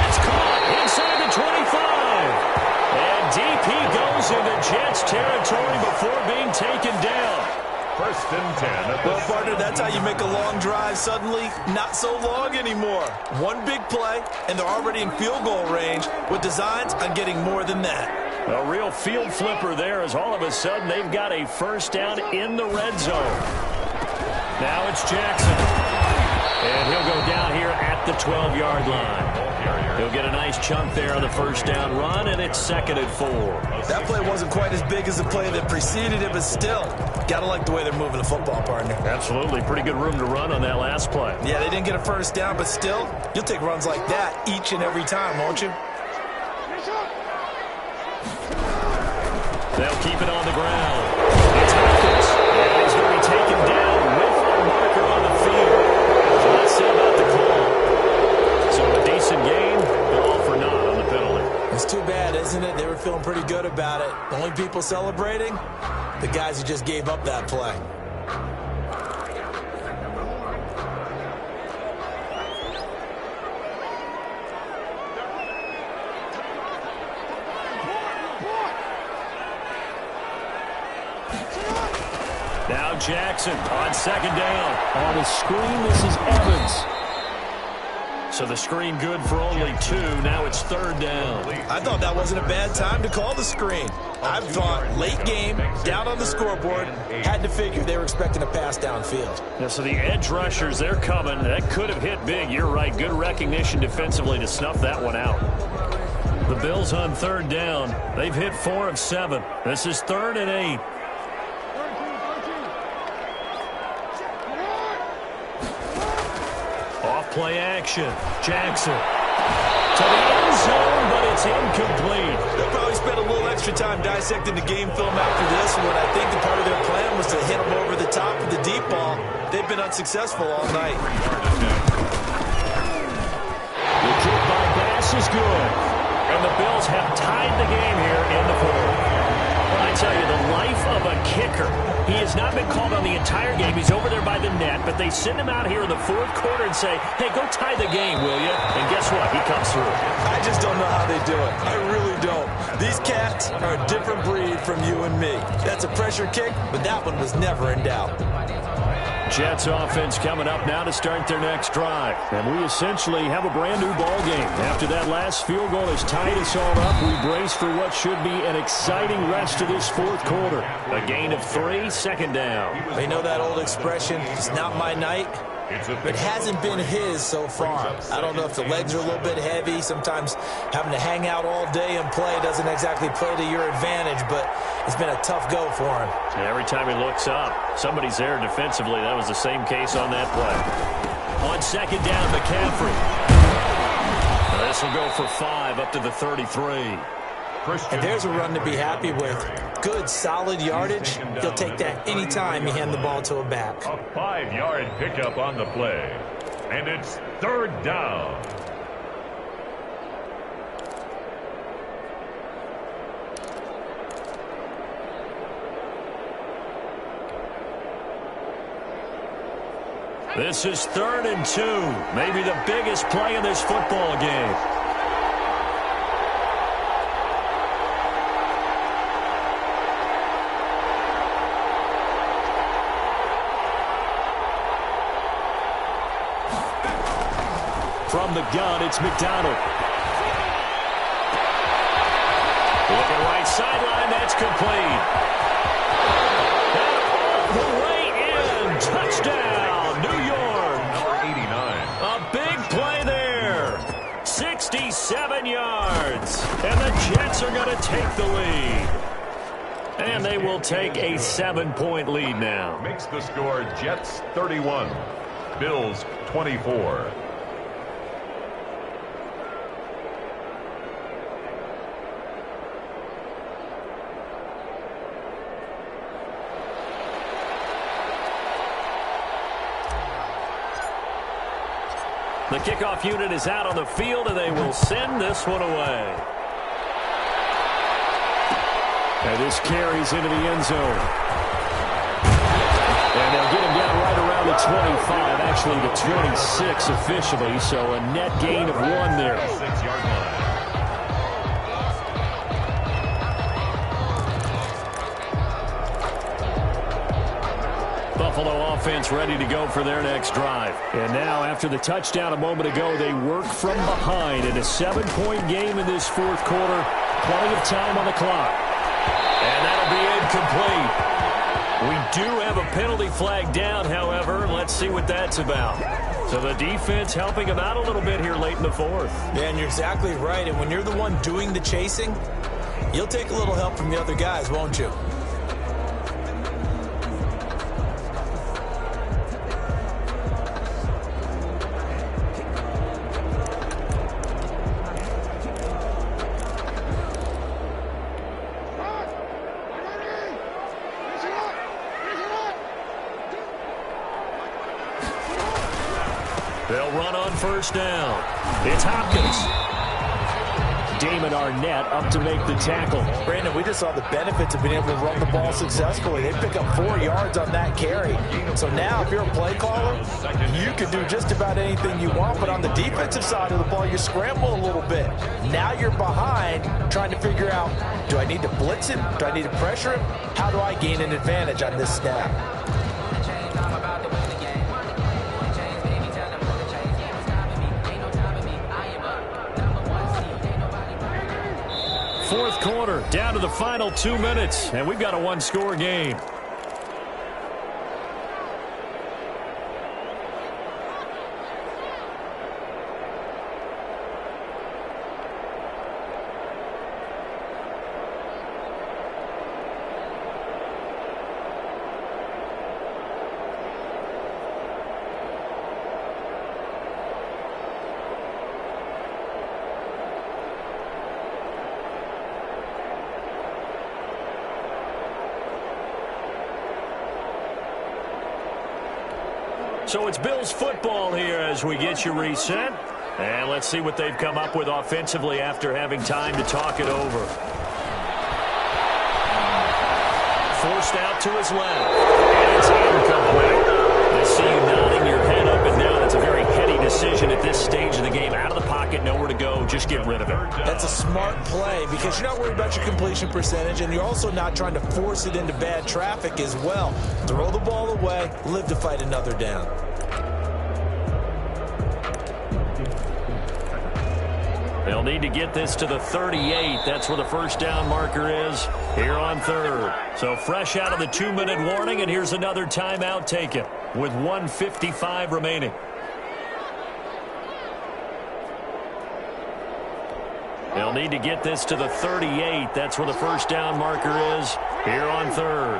It's caught inside the 25. And deep he goes into Jets territory before being taken down. 1st and 10. Well, partner, that's how you make a long drive suddenly not so long anymore. One big play, and they're already in field goal range with designs on getting more than that. A real field flipper there as all of a sudden they've got a first down in the red zone. Now it's Jackson. And he'll go down here at the 12-yard line. He'll get a nice chunk there on the first down run, and it's 2nd and 4. That play wasn't quite as big as the play that preceded it, but still, gotta like the way they're moving the football, partner. Absolutely. Pretty good room to run on that last play. Yeah, they didn't get a first down, but still, you'll take runs like that each and every time, won't you? They'll keep it on the ground. It's Hopkins. And he's going to be taken down with a marker on the field. So let's see about the call. So a decent game, but all for naught on the penalty. It's too bad, isn't it? They were feeling pretty good about it. The only people celebrating, the guys who just gave up that play. Now Jackson on 2nd down. On the screen, this is Evans. So the screen good for only 2. Now it's 3rd down. I thought that wasn't a bad time to call the screen. I thought late game, down on the scoreboard, had to figure they were expecting a pass downfield. Yeah, so the edge rushers, they're coming. That could have hit big. You're right. Good recognition defensively to snuff that one out. The Bills on 3rd down. They've hit 4 of 7. This is 3rd and 8. Off play action. Jackson. to the end zone, but it's incomplete. They'll probably spend a little extra time dissecting the game film after this one. I think the part of their plan was to hit them over the top with the deep ball. They've been unsuccessful all night. The kick by Bass is good. And the Bills have tied the game here in the fourth. Well, I tell you, the life of a kicker. He has not been called on the entire game. He's over there by the net, but they send him out here in the fourth quarter and say, hey, go tie the game, will you? And guess what? He comes through. I just don't know how they do it. I really don't. These cats are a different breed from you and me. That's a pressure kick, but that one was never in doubt. Jets offense coming up now to start their next drive. And we essentially have a brand new ball game. After that last field goal has tied us all up, we brace for what should be an exciting rest of this fourth quarter. A gain of 3, second down. They know that old expression, it's not my night. It hasn't been his so far. I don't know if the legs are a little bit heavy. Sometimes having to hang out all day and play doesn't exactly play to your advantage, but it's been a tough go for him. And every time he looks up, somebody's there defensively. That was the same case on that play. On second down, McCaffrey. This will go for 5 up to the 33. And there's a run to be happy with. Good, solid yardage. He'll take that anytime you hand the ball to a back. A 5-yard pickup on the play. And it's third down. This is 3rd and 2. Maybe the biggest play in this football game. From the gun, it's McDonald. Looking right sideline, that's complete. And all the way in, touchdown, New York. Number 89. A big play there. 67 yards. And the Jets are going to take the lead. And they will take a 7-point lead now. Makes the score Jets 31, Bills 24. The kickoff unit is out on the field, and they will send this one away. And this carries into the end zone. And they'll get him down right around the 25, actually the 26 officially, so a net gain of 1 there. 6-yard line. Buffalo offense ready to go for their next drive. And now, after the touchdown a moment ago, they work from behind in a 7-point game in this fourth quarter. Plenty of time on the clock. And that'll be incomplete. We do have a penalty flag down, however. Let's see what that's about. So the defense helping them out a little bit here late in the fourth. Yeah, and you're exactly right. And when you're the one doing the chasing, you'll take a little help from the other guys, won't you? They'll run on first down. It's Hopkins. Damon Arnett up to make the tackle. Brandon, we just saw the benefits of being able to run the ball successfully. They pick up 4 yards on that carry. So now if you're a play caller, you can do just about anything you want. But on the defensive side of the ball, you scramble a little bit. Now you're behind trying to figure out, do I need to blitz him? Do I need to pressure him? How do I gain an advantage on this snap? Fourth quarter, down to the final 2 minutes, and we've got a 1-score game. So it's Bills football here as we get you reset. And let's see what they've come up with offensively after having time to talk it over. Forced out to his left. And it's incomplete. I see you nodding your head up and down. That's a very heady decision at this stage of the game. Out of the pocket, nowhere to go. Just get rid of it. That's a smart play because you're not worried about your completion percentage, and you're also not trying to force it into bad traffic as well. Throw the ball away, live to fight another down. They'll need to get this to the 38. That's where the first down marker is here on third. So fresh out of the 2-minute warning, and here's another timeout taken with 1:55 remaining. They'll need to get this to the 38. That's where the first down marker is here on third.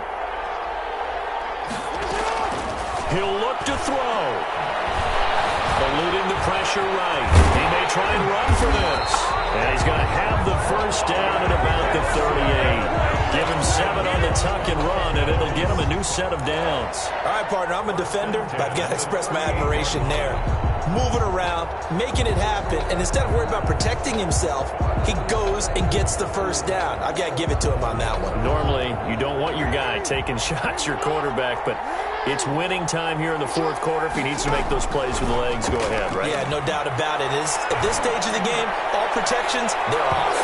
He'll look to throw. Eluding the pressure right. He may try and run for this. And he's going to have the first down at about the 38. Give him 7 on the tuck and run, and it'll get him a new set of downs. All right, partner, I'm a defender, but I've got to express my admiration there. Moving around, making it happen, and instead of worrying about protecting himself, he goes and gets the first down. I've got to give it to him on that one. Normally, you don't want your guy taking shots, your quarterback, but it's winning time here in the fourth quarter. If he needs to make those plays with the legs, go ahead, right? Yeah, no doubt about it. At this stage of the game, all protections, they're off.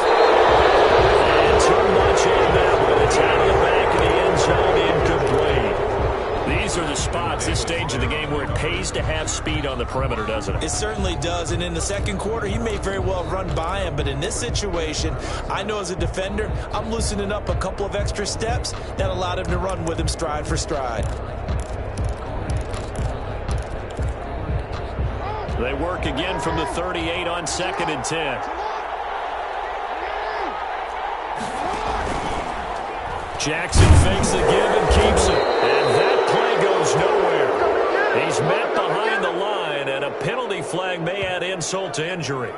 And too much on that one. It's out of the back of the end zone, incomplete. These are the spots, this stage of the game, where it pays to have speed on the perimeter, doesn't it? It certainly does, and in the second quarter, he may very well run by him, but in this situation, I know as a defender, I'm loosening up a couple of extra steps that allowed him to run with him stride for stride. They work again from the 38 on 2nd and 10. Jackson fakes the give and keeps it. And that play goes nowhere. He's met behind the line, and a penalty flag may add insult to injury.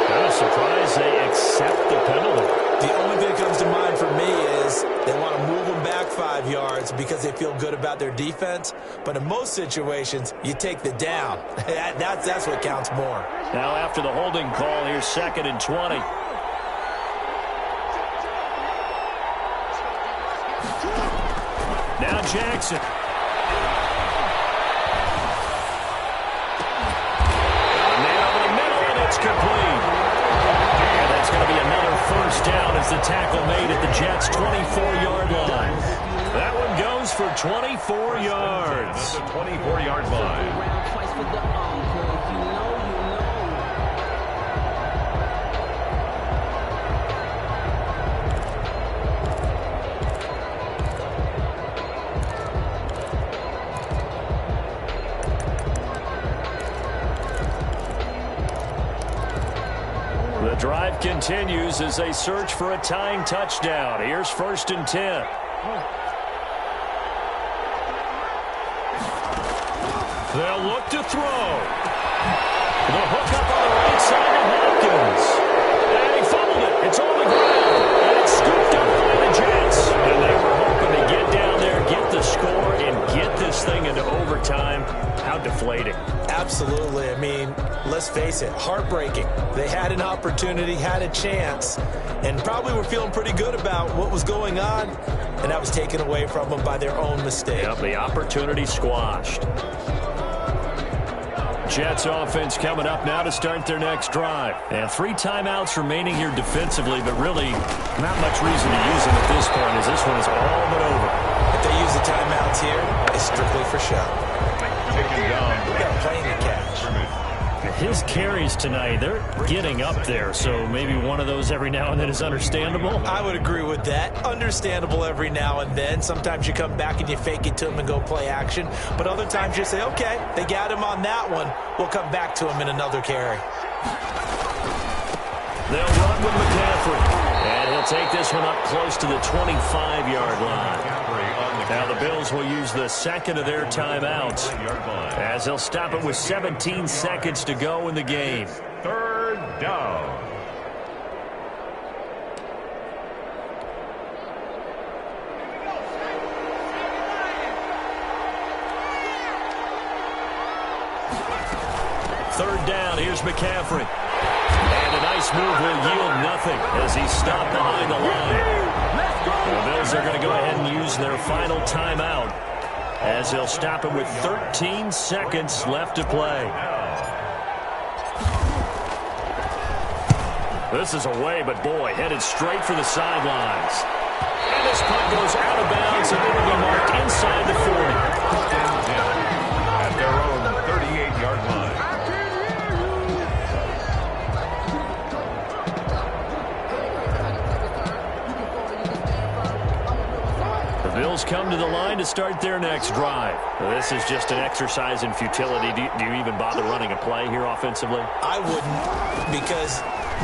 Kind of surprised they accept the penalty. The only thing that comes to mind for me is they want to move them back 5 yards because they feel good about their defense. But in most situations, you take the down. That's what counts more. Now after the holding call, here's 2nd and 20. Now Jackson. Man over the middle, and it's complete. And that's going to be another first down as the tackle made at the Jets' 24-yard line. That one goes for 24 yards. The 24-yard line. The drive continues as they search for a tying touchdown. Here's 1st and 10. They'll look to throw. The hook up on the right side of Hopkins. And he fumbled it. It's on the ground. And it's scooped up by the Jets. And they were hoping to get down there, get the score, and get this thing into overtime. How deflating. Absolutely. I mean, let's face it, heartbreaking. They had an opportunity, had a chance, and probably were feeling pretty good about what was going on, and that was taken away from them by their own mistake. Yep, the opportunity squashed. Jets offense coming up now to start their next drive. And 3 timeouts remaining here defensively, but really not much reason to use them at this point as this one is all but over. If they use the timeouts here, it's strictly for show. Taken down. We got a plane to catch. His carries tonight, they're getting up there, so maybe one of those every now and then is understandable. I would agree with that. Understandable every now and then. Sometimes you come back and you fake it to him and go play action. But other times you say, okay, they got him on that one. We'll come back to him in another carry. They'll run with McCaffrey. And he'll take this one up close to the 25-yard line. Now the Bills will use the second of their timeouts as they'll stop it with 17 seconds to go in the game. 3rd down. McCaffrey. And a nice move will yield nothing as he's stopped behind the line. The Bills are going to go ahead and use their final timeout as they'll stop him with 13 seconds left to play. This is away, but boy, headed straight for the sidelines. And this punt goes out of bounds, and it'll be marked inside the 40. At their own 38-yard line. The Bills come to the line to start their next drive. This is just an exercise in futility. Do you even bother running a play here offensively? I wouldn't, because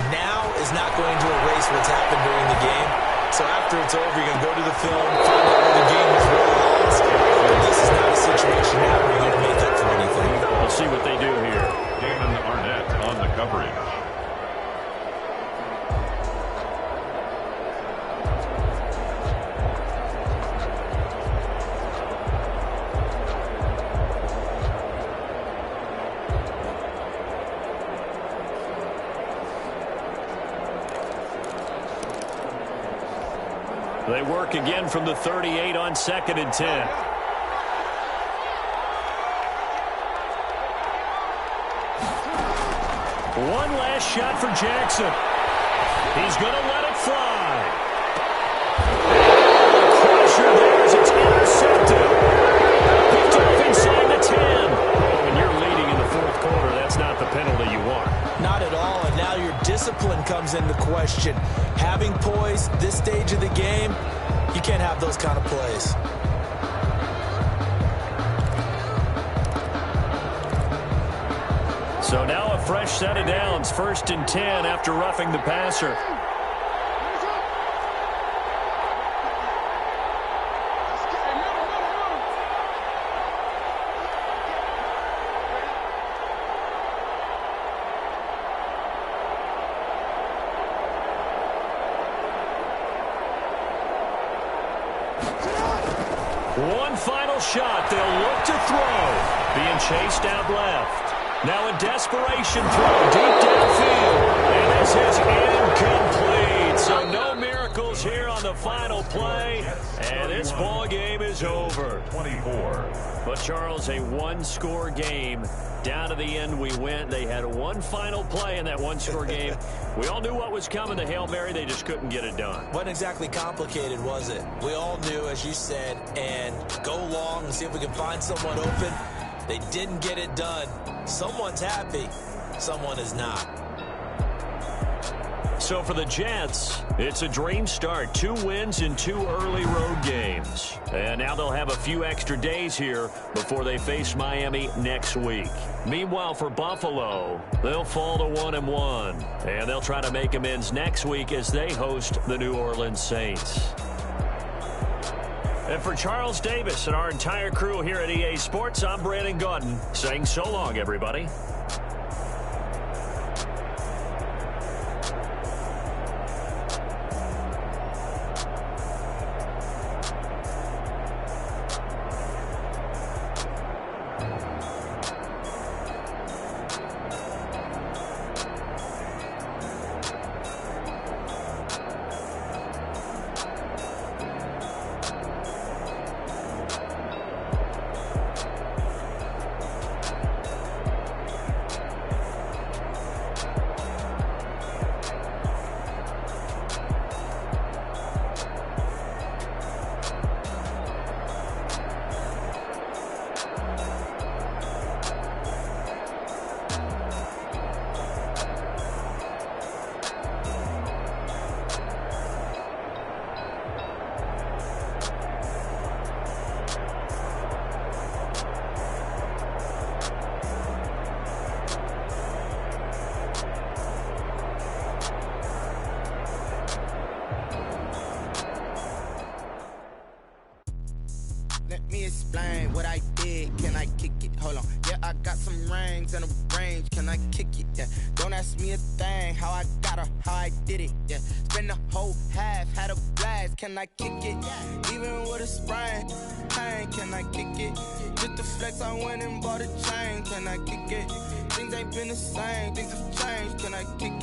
now is not going to erase what's happened during the game. So after it's over, you're going to go to the film, find out where the game was really lost. But this is not a situation now where you're going to make up for anything. We'll see what they do here. Damon Arnett on the coverage. They work again from the 38 on 2nd and 10. One last shot for Jackson. He's going to let it fly. Pressure there as it's intercepted. Picked up inside the 10. When you're leading in the fourth quarter, that's not the penalty you want. Not at all, and now your discipline comes into question. Having poise this stage of the game, you can't have those kind of plays. So now a fresh set of downs, 1st and 10 after roughing the passer. One final shot. They'll look to throw. Being chased out left. Now a desperation throw deep downfield. And this is incomplete. So no miracles here on the final play. And this ball game is over. 24. But, Charles, a one-score game. Down to the end we went. They had one final play in that one-score game. We all knew what was coming. The Hail Mary, they just couldn't get it done. Wasn't exactly complicated, was it? We all knew, as you said, and go long and see if we can find someone open. They didn't get it done. Someone's happy. Someone is not. So for the Jets, it's a dream start. 2 wins in 2 early road games. And now they'll have a few extra days here before they face Miami next week. Meanwhile, for Buffalo, they'll fall to 1-1. And they'll try to make amends next week as they host the New Orleans Saints. And for Charles Davis and our entire crew here at EA Sports, I'm Brandon Gaudin saying so long, everybody. gang, what I did, can I kick it? Hold on, yeah, I got some rings and a range, can I kick it? Yeah, don't ask me a thing, how I got her, how I did it. Yeah, spend the whole half, had a blast, can I kick it? Even with a sprain, pain, can I kick it? Just the flex, I went and bought a chain, can I kick it? Things ain't been the same, things have changed, can I kick it?